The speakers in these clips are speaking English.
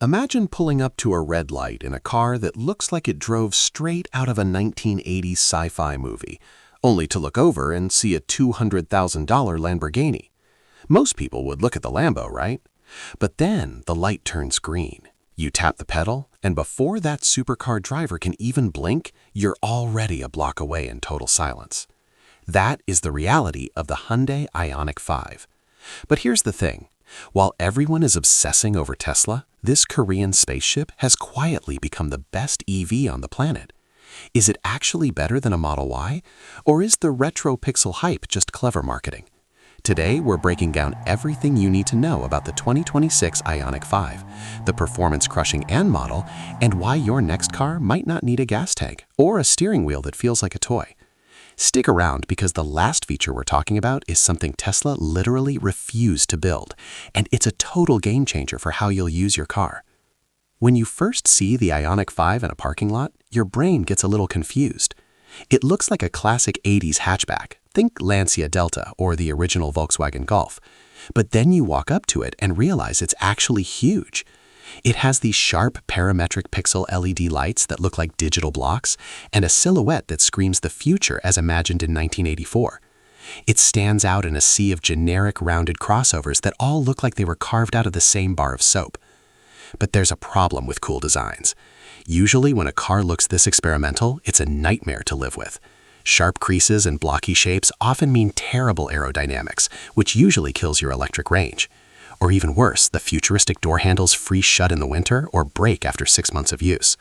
Imagine pulling up to a red light in a car that looks like it drove straight out of a 1980s sci-fi movie, only to look over and see a $200,000 Lamborghini. Most people would look at the Lambo, right? But then the light turns green. You tap the pedal, and before that supercar driver can even blink, you're already a block away in total silence. That is the reality of the Hyundai IONIQ 5. But here's the thing. While everyone is obsessing over Tesla, this Korean spaceship has quietly become the best EV on the planet. Is it actually better than a Model Y? Or is the retro pixel hype just clever marketing? Today, we're breaking down everything you need to know about the 2026 IONIQ 5, the performance-crushing end model, and why your next car might not need a gas tank or a steering wheel that feels like a toy. Stick around because the last feature we're talking about is something Tesla literally refused to build, and it's a total game changer for how you'll use your car. When you first see the IONIQ 5 in a parking lot, your brain gets a little confused. It looks like a classic 80s hatchback. Think Lancia Delta or the original Volkswagen Golf. But then you walk up to it and realize it's actually huge. It has these sharp parametric pixel LED lights that look like digital blocks and a silhouette that screams the future as imagined in 1984. It stands out in a sea of generic rounded crossovers that all look like they were carved out of the same bar of soap. But there's a problem with cool designs. Usually when a car looks this experimental, it's a nightmare to live with. Sharp creases and blocky shapes often mean terrible aerodynamics, which usually kills your electric range. Or even worse, the futuristic door handles freeze shut in the winter or break after 6 months of use.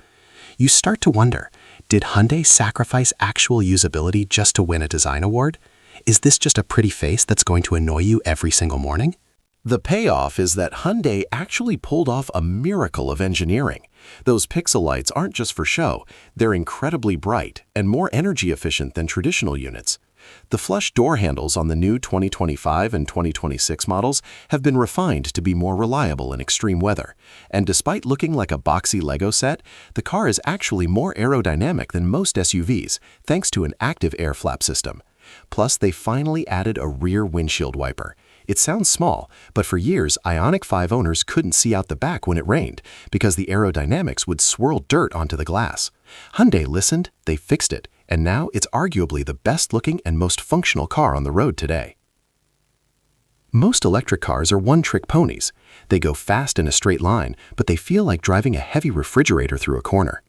You start to wonder, did Hyundai sacrifice actual usability just to win a design award? Is this just a pretty face that's going to annoy you every single morning? The payoff is that Hyundai actually pulled off a miracle of engineering. Those pixel lights aren't just for show, they're incredibly bright and more energy efficient than traditional units. The flush door handles on the new 2025 and 2026 models have been refined to be more reliable in extreme weather, and despite looking like a boxy Lego set, the car is actually more aerodynamic than most SUVs thanks to an active air flap system. Plus, they finally added a rear windshield wiper. It sounds small, but for years, IONIQ 5 owners couldn't see out the back when it rained because the aerodynamics would swirl dirt onto the glass. Hyundai listened, they fixed it, and now it's arguably the best-looking and most functional car on the road today. Most electric cars are one-trick ponies. They go fast in a straight line, but they feel like driving a heavy refrigerator through a corner.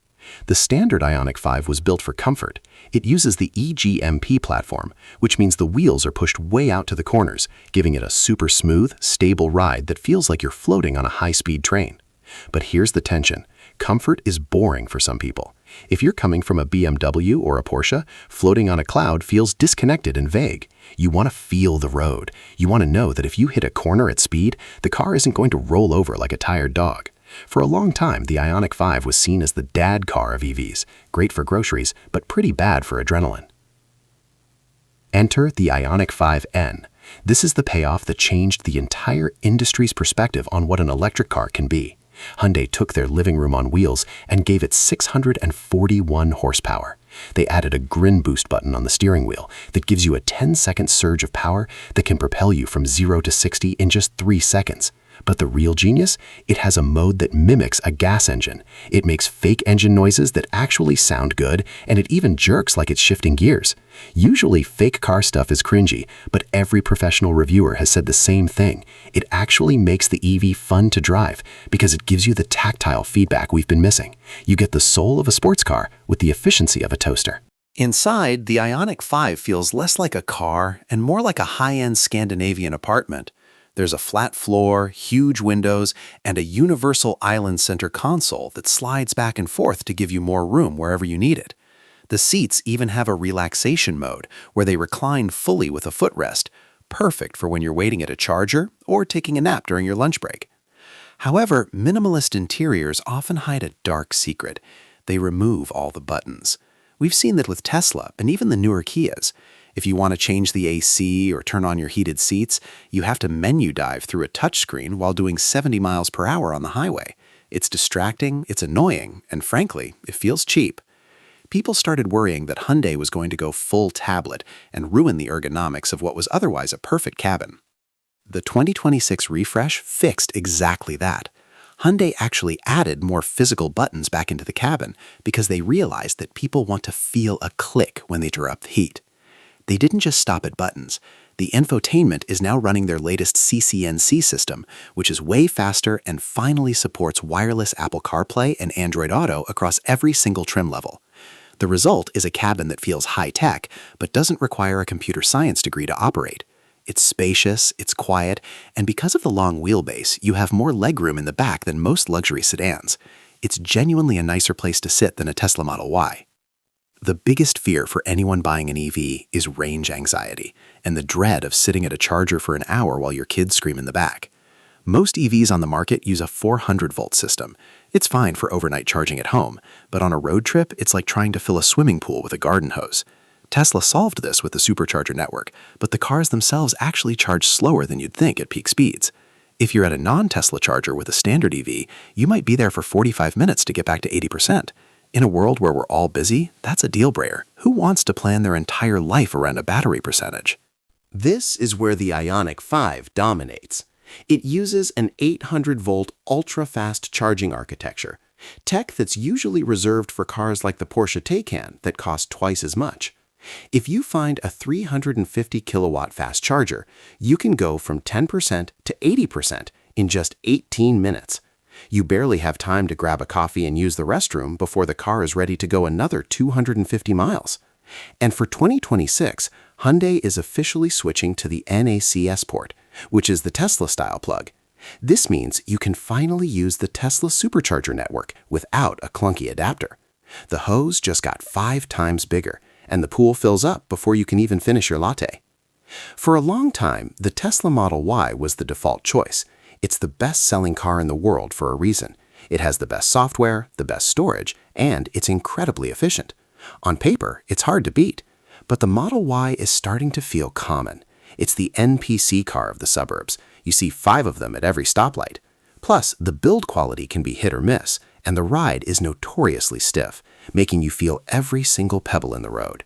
The standard IONIQ 5 was built for comfort. It uses the EGMP platform, which means the wheels are pushed way out to the corners, giving it a super smooth, stable ride that feels like you're floating on a high-speed train. But here's the tension. Comfort is boring for some people. If you're coming from a BMW or a Porsche, floating on a cloud feels disconnected and vague. You want to feel the road. You want to know that if you hit a corner at speed, the car isn't going to roll over like a tired dog. For a long time, the IONIQ 5 was seen as the dad car of EVs, great for groceries, but pretty bad for adrenaline. Enter the IONIQ 5N. This is the payoff that changed the entire industry's perspective on what an electric car can be. Hyundai took their living room on wheels and gave it 641 horsepower. They added a grin boost button on the steering wheel that gives you a 10-second surge of power that can propel you from 0 to 60 in just 3 seconds. But the real genius? It has a mode that mimics a gas engine. It makes fake engine noises that actually sound good, and it even jerks like it's shifting gears. Usually, fake car stuff is cringy, but every professional reviewer has said the same thing. It actually makes the EV fun to drive because it gives you the tactile feedback we've been missing. You get the soul of a sports car with the efficiency of a toaster. Inside, the IONIQ 5 feels less like a car and more like a high-end Scandinavian apartment. There's a flat floor, huge windows, and a universal island center console that slides back and forth to give you more room wherever you need it. The seats even have a relaxation mode where they recline fully with a footrest, perfect for when you're waiting at a charger or taking a nap during your lunch break. However, minimalist interiors often hide a dark secret. They remove all the buttons. We've seen that with Tesla and even the newer Kias. If you want to change the AC or turn on your heated seats, you have to menu dive through a touchscreen while doing 70 miles per hour on the highway. It's distracting, it's annoying, and frankly, it feels cheap. People started worrying that Hyundai was going to go full tablet and ruin the ergonomics of what was otherwise a perfect cabin. The 2026 refresh fixed exactly that. Hyundai actually added more physical buttons back into the cabin because they realized that people want to feel a click when they turn up the heat. They didn't just stop at buttons. The infotainment is now running their latest CCNC system, which is way faster and finally supports wireless Apple CarPlay and Android Auto across every single trim level. The result is a cabin that feels high-tech, but doesn't require a computer science degree to operate. It's spacious, it's quiet, and because of the long wheelbase, you have more legroom in the back than most luxury sedans. It's genuinely a nicer place to sit than a Tesla Model Y. The biggest fear for anyone buying an EV is range anxiety and the dread of sitting at a charger for an hour while your kids scream in the back. Most EVs on the market use a 400-volt system. It's fine for overnight charging at home, but on a road trip, it's like trying to fill a swimming pool with a garden hose. Tesla solved this with the supercharger network, but the cars themselves actually charge slower than you'd think at peak speeds. If you're at a non-Tesla charger with a standard EV, you might be there for 45 minutes to get back to 80%. In a world where we're all busy, that's a deal-breaker. Who wants to plan their entire life around a battery percentage? This is where the IONIQ 5 dominates. It uses an 800-volt ultra-fast charging architecture, tech that's usually reserved for cars like the Porsche Taycan that cost twice as much. If you find a 350 kilowatt fast charger, you can go from 10% to 80% in just 18 minutes. You barely have time to grab a coffee and use the restroom before the car is ready to go another 250 miles. And for 2026, Hyundai is officially switching to the NACS port, which is the Tesla-style plug. This means you can finally use the Tesla supercharger network without a clunky adapter. The hose just got 5 times bigger, and the pool fills up before you can even finish your latte. For a long time, the Tesla Model Y was the default choice. It's the best-selling car in the world for a reason. It has the best software, the best storage, and it's incredibly efficient. On paper, it's hard to beat. But the Model Y is starting to feel common. It's the NPC car of the suburbs. You see 5 of them at every stoplight. Plus, the build quality can be hit or miss, and the ride is notoriously stiff, making you feel every single pebble in the road.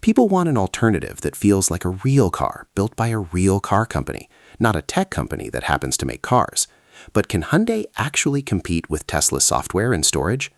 People want an alternative that feels like a real car built by a real car company, not a tech company that happens to make cars. But can Hyundai actually compete with Tesla's software and storage?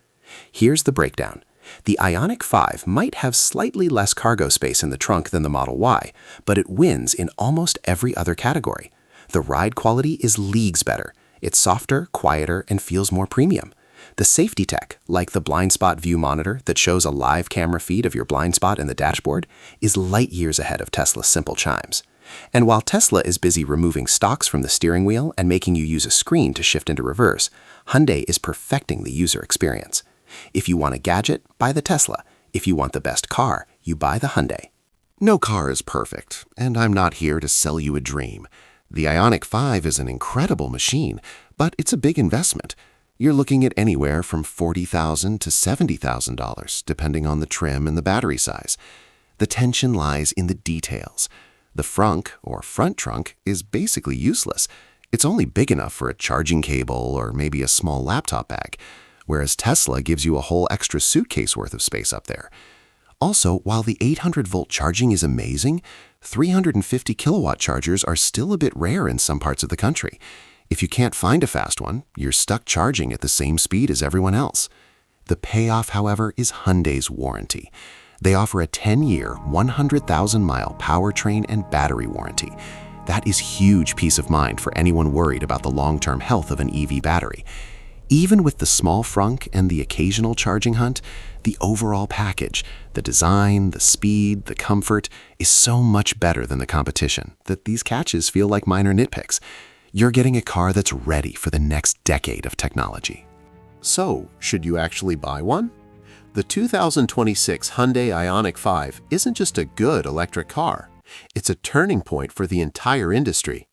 Here's the breakdown. The IONIQ 5 might have slightly less cargo space in the trunk than the Model Y, but it wins in almost every other category. The ride quality is leagues better. It's softer, quieter, and feels more premium. The safety tech, like the blind spot view monitor that shows a live camera feed of your blind spot in the dashboard, is light years ahead of Tesla's simple chimes. And while Tesla is busy removing stalks from the steering wheel and making you use a screen to shift into reverse, Hyundai is perfecting the user experience. If you want a gadget, buy the Tesla. If you want the best car, you buy the Hyundai. No car is perfect, and I'm not here to sell you a dream. The IONIQ 5 is an incredible machine, but it's a big investment. You're looking at anywhere from $40,000 to $70,000, depending on the trim and the battery size. The tension lies in the details. The frunk, or front trunk, is basically useless. It's only big enough for a charging cable or maybe a small laptop bag, whereas Tesla gives you a whole extra suitcase worth of space up there. Also, while the 800-volt charging is amazing, 350 kilowatt chargers are still a bit rare in some parts of the country. If you can't find a fast one, you're stuck charging at the same speed as everyone else. The payoff, however, is Hyundai's warranty. They offer a 10-year, 100,000-mile powertrain and battery warranty. That is huge peace of mind for anyone worried about the long-term health of an EV battery. Even with the small frunk and the occasional charging hunt, the overall package, the design, the speed, the comfort, is so much better than the competition that these catches feel like minor nitpicks. You're getting a car that's ready for the next decade of technology. So, should you actually buy one? The 2026 Hyundai IONIQ 5 isn't just a good electric car. It's a turning point for the entire industry.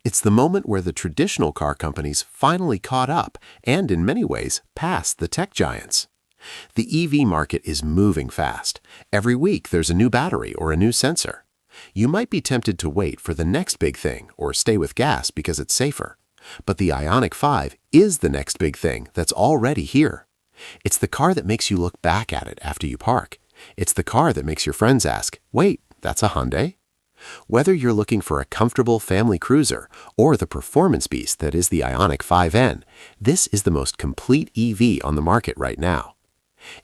It's the moment where the traditional car companies finally caught up and, in many ways, passed the tech giants. The EV market is moving fast. Every week there's a new battery or a new sensor. You might be tempted to wait for the next big thing or stay with gas because it's safer. But the IONIQ 5 is the next big thing that's already here. It's the car that makes you look back at it after you park. It's the car that makes your friends ask, "Wait, that's a Hyundai?" Whether you're looking for a comfortable family cruiser or the performance beast that is the IONIQ 5N, this is the most complete EV on the market right now.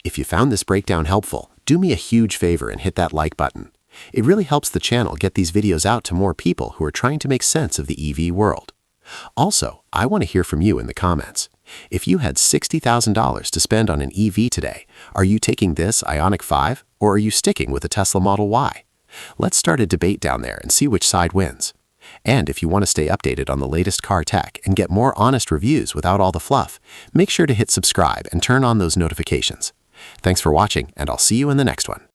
If you found this breakdown helpful, do me a huge favor and hit that like button. It really helps the channel get these videos out to more people who are trying to make sense of the EV world. Also, I want to hear from you in the comments. If you had $60,000 to spend on an EV today, are you taking this IONIQ 5 or are you sticking with the Tesla Model Y? Let's start a debate down there and see which side wins. And if you want to stay updated on the latest car tech and get more honest reviews without all the fluff, make sure to hit subscribe and turn on those notifications. Thanks for watching, and I'll see you in the next one.